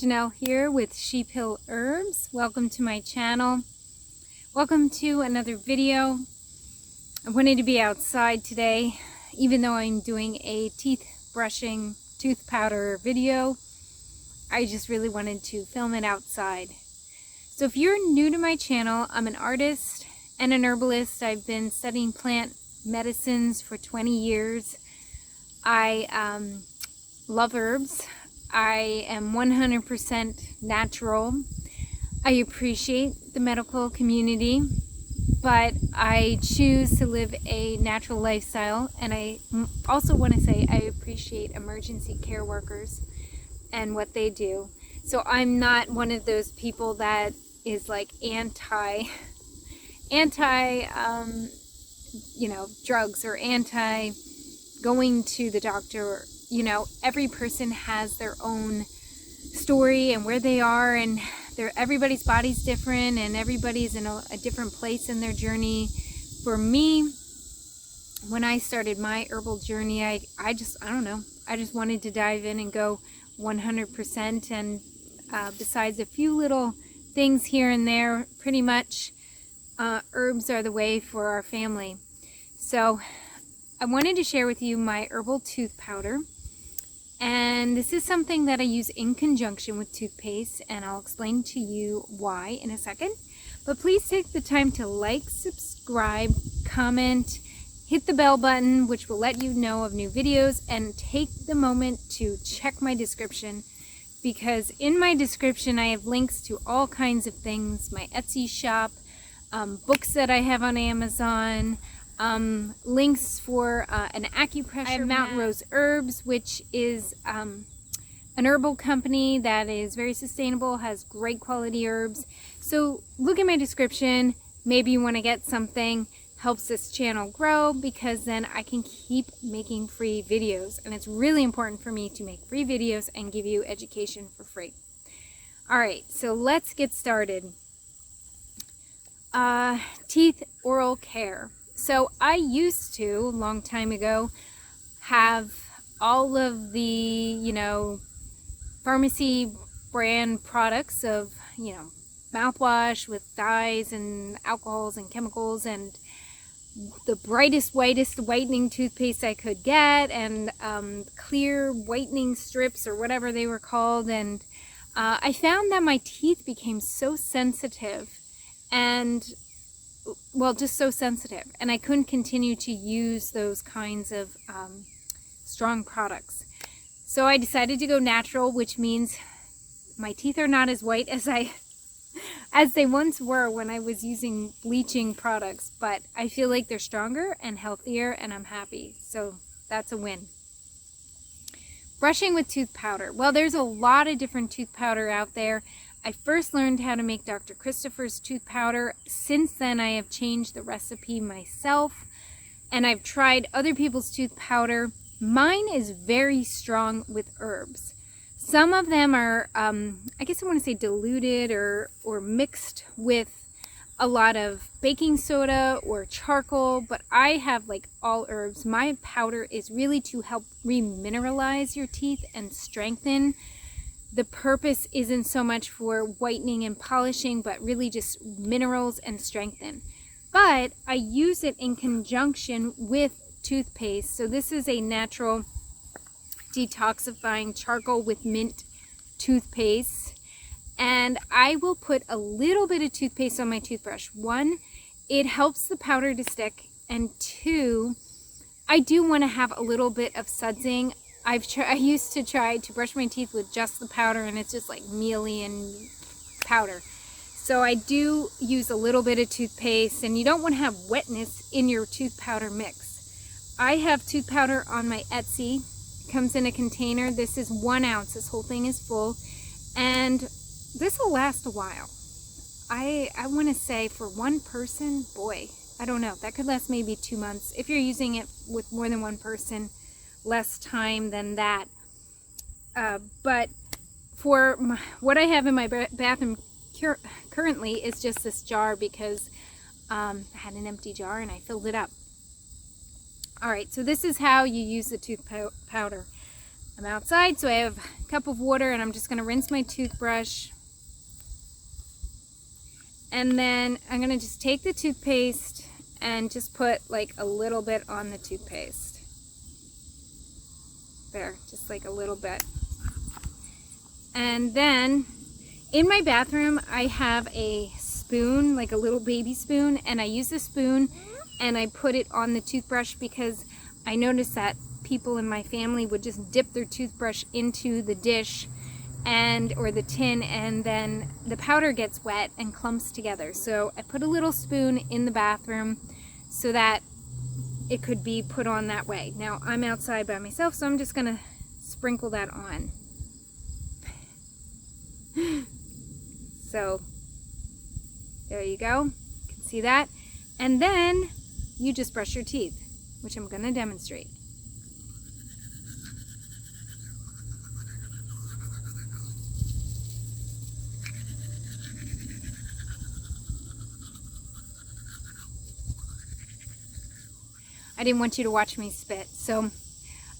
Janelle here with Sheep Hill Herbs. Welcome to my channel. Welcome to another video. I wanted to be outside today, even though I'm doing a teeth brushing tooth powder video. I just really wanted to film it outside. So if you're new to my channel, I'm an artist and an herbalist. I've been studying plant medicines for 20 years. I love herbs. I am 100% natural. I appreciate the medical community, but I choose to live a natural lifestyle. And I also want to say I appreciate emergency care workers and what they do. So I'm not one of those people that is like anti drugs or anti going to the doctor. You know, every person has their own story and where they are, and everybody's body's different, and everybody's in a different place in their journey. For me, when I started my herbal journey, I don't know, I just wanted to dive in and go 100%, and besides a few little things here and there, pretty much herbs are the way for our family. So I wanted to share with you my herbal tooth powder. And this is something that I use in conjunction with toothpaste, and I'll explain to you why in a second. But please take the time to like, subscribe, comment, hit the bell button, which will let you know of new videos, and take the moment to check my description, because in my description I have links to all kinds of things, my Etsy shop, books that I have on Amazon, links for an acupressure. I have Mountain Rose Herbs, which is an herbal company that is very sustainable, has great quality herbs. So look at my description. Maybe you want to get something, helps this channel grow, because then I can keep making free videos. And it's really important for me to make free videos and give you education for free. All right, so let's get started. Teeth oral care. So I used to, a long time ago, have all of the, pharmacy brand products of, mouthwash with dyes and alcohols and chemicals, and the brightest, whitest whitening toothpaste I could get, and clear whitening strips or whatever they were called. And I found that my teeth became so sensitive, and well, just so sensitive, and I couldn't continue to use those kinds of strong products. So I decided to go natural, which means my teeth are not as white as they once were when I was using bleaching products, but I feel like they're stronger and healthier, and I'm happy. So that's a win. Brushing with tooth powder. Well, there's a lot of different tooth powder out there. I first learned how to make Dr. Christopher's tooth powder. Since then, I have changed the recipe myself, and I've tried other people's tooth powder. Mine is very strong with herbs. Some of them are, I guess I want to say diluted or mixed with a lot of baking soda or charcoal, but I have like all herbs. My powder is really to help re-mineralize your teeth and strengthen. The purpose isn't so much for whitening and polishing, but really just minerals and strengthen. But I use it in conjunction with toothpaste. So this is a natural detoxifying charcoal with mint toothpaste. And I will put a little bit of toothpaste on my toothbrush. One, it helps the powder to stick. And two, I do want to have a little bit of sudsing. I used to try to brush my teeth with just the powder, and it's just like mealy and powder. So I do use a little bit of toothpaste, and you don't want to have wetness in your tooth powder mix. I have tooth powder on my Etsy. It comes in a container. This is 1 ounce. This whole thing is full, and this will last a while. I want to say for one person, boy, I don't know. That could last maybe 2 months. If you're using it with more than one person, less time than that. But for what I have in my bathroom currently is just this jar, because I had an empty jar and I filled it up. Alright, so this is how you use the tooth powder. I'm outside, so I have a cup of water, and I'm just going to rinse my toothbrush. And then I'm going to just take the toothpaste and just put like a little bit on the toothpaste. There, just like a little bit. And then in my bathroom, I have a spoon, like a little baby spoon, and I use the spoon and I put it on the toothbrush because I noticed that people in my family would just dip their toothbrush into the dish or the tin, and then the powder gets wet and clumps together. So I put a little spoon in the bathroom so that it could be put on that way. Now I'm outside by myself, so I'm just gonna sprinkle that on. So there you go, you can see that. And then you just brush your teeth, which I'm gonna demonstrate. I didn't want you to watch me spit. So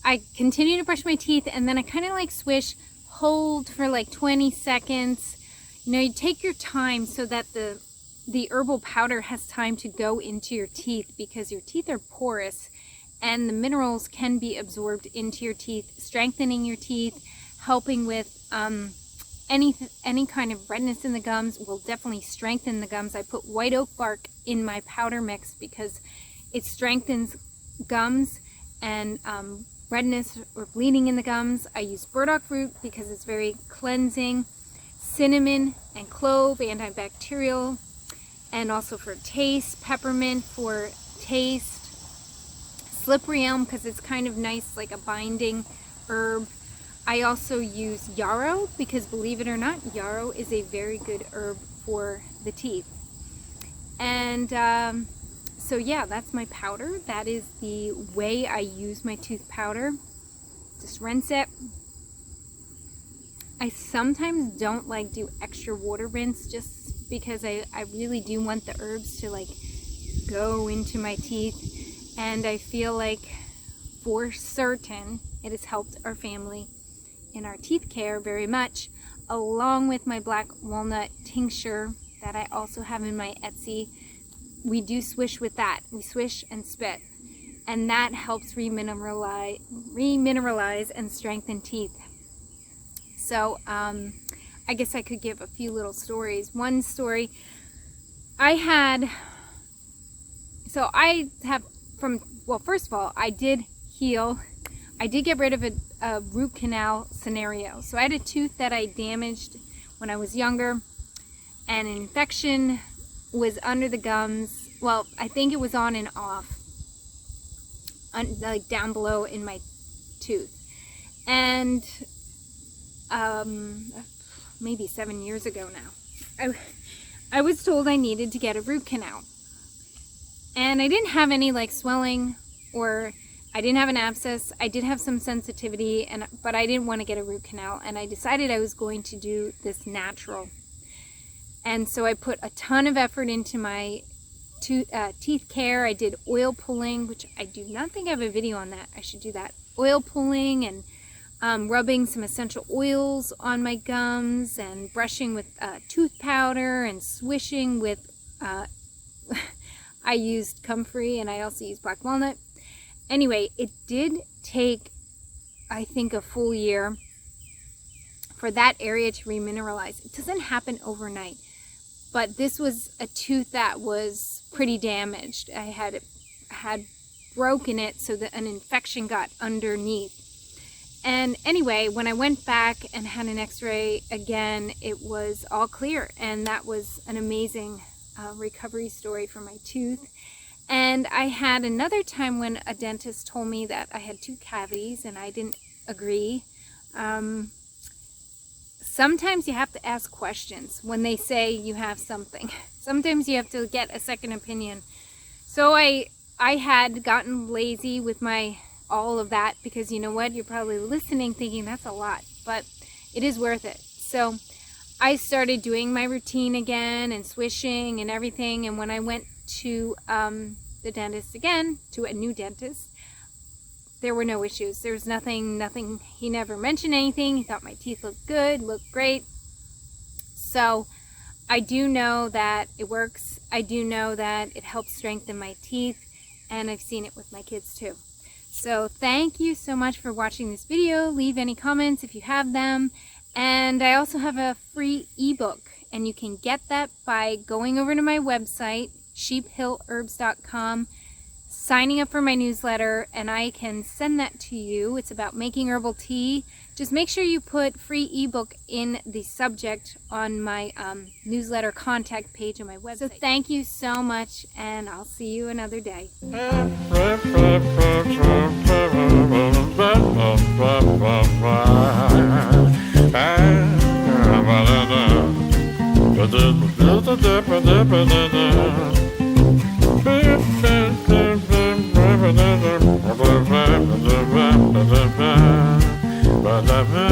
I continue to brush my teeth, and then I kind of like swish, hold for like 20 seconds. You know, you take your time so that the herbal powder has time to go into your teeth, because your teeth are porous and the minerals can be absorbed into your teeth, strengthening your teeth, helping with any kind of redness in the gums. Will definitely strengthen the gums. I put white oak bark in my powder mix because it strengthens gums and redness or bleeding in the gums. I use burdock root because it's very cleansing. Cinnamon and clove, antibacterial, and also for taste. Peppermint for taste. Slippery elm because it's kind of nice, like a binding herb. I also use yarrow because, believe it or not, yarrow is a very good herb for the teeth. And so yeah, that's my powder. That is the way I use my tooth powder. Just rinse it. I sometimes don't like do extra water rinse just because I really do want the herbs to like go into my teeth, and I feel like for certain it has helped our family in our teeth care very much, along with my black walnut tincture that I also have in my Etsy. We do swish with that. We swish and spit, and that helps remineralize and strengthen teeth. So I guess I could give a few little stories. One story I have well, first of all, I did heal. I did get rid of a root canal scenario. So I had a tooth that I damaged when I was younger, and an infection was under the gums. Well, I think it was on and off, like down below in my tooth. And maybe 7 years ago now, I was told I needed to get a root canal. And I didn't have any like swelling, or I didn't have an abscess. I did have some sensitivity, but I didn't want to get a root canal, and I decided I was going to do this natural. And so I put a ton of effort into my teeth care. I did oil pulling, which I do not think I have a video on that. I should do that. Oil pulling and rubbing some essential oils on my gums, and brushing with tooth powder, and swishing with I used comfrey, and I also used black walnut. Anyway, it did take, I think, a full year for that area to remineralize. It doesn't happen overnight, but this was a tooth that was pretty damaged. I had broken it so that an infection got underneath. And anyway, when I went back and had an x-ray again, it was all clear, and that was an amazing recovery story for my tooth. And I had another time when a dentist told me that I had tooth cavities, and I didn't agree. Sometimes you have to ask questions when they say you have something. Sometimes you have to get a second opinion. So I had gotten lazy with all of that, because you know what, you're probably listening thinking that's a lot, but it is worth it. So I started doing my routine again and swishing and everything. And when I went to the dentist again, to a new dentist, there were no issues. There was nothing. He never mentioned anything. He thought my teeth looked good, looked great. So I do know that it works. I do know that it helps strengthen my teeth, and I've seen it with my kids too. So thank you so much for watching this video. Leave any comments if you have them. And I also have a free ebook, and you can get that by going over to my website, sheephillherbs.com, signing up for my newsletter, and I can send that to you. It's about making herbal tea. Just make sure you put free ebook in the subject on my newsletter contact page on my website. So thank you so much, and I'll see you another day. Ba-da-ba